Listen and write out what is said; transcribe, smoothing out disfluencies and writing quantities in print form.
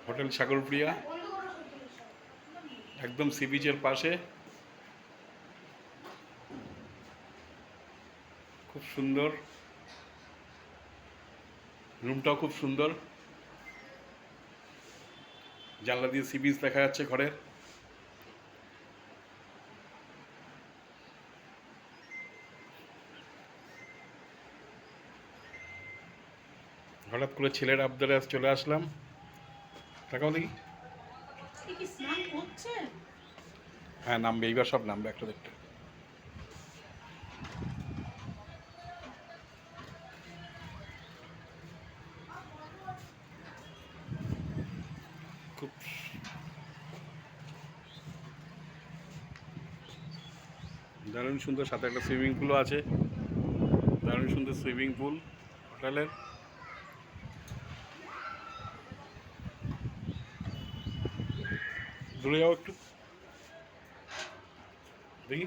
Hotel সাগরপ্রিয়া, একদম C বিচের পাশে। খুব সুন্দর, রুমটাও খুব সুন্দর। জানলা দিয়ে সি বিচ দেখা যাচ্ছে ঘরের। হঠাৎ করে ছেলের আবদারে চলে আসলাম। তাকাও দেখি। হ্যাঁ নামবে, এইবার সব নামবে একটা দেখতে। খুব দারুণ সুন্দর, সাথে একটা সুইমিং পুলও আছে। দারুণ সুন্দর সুইমিং পুল হোটেলের। দূরে যাও একটু দেখি।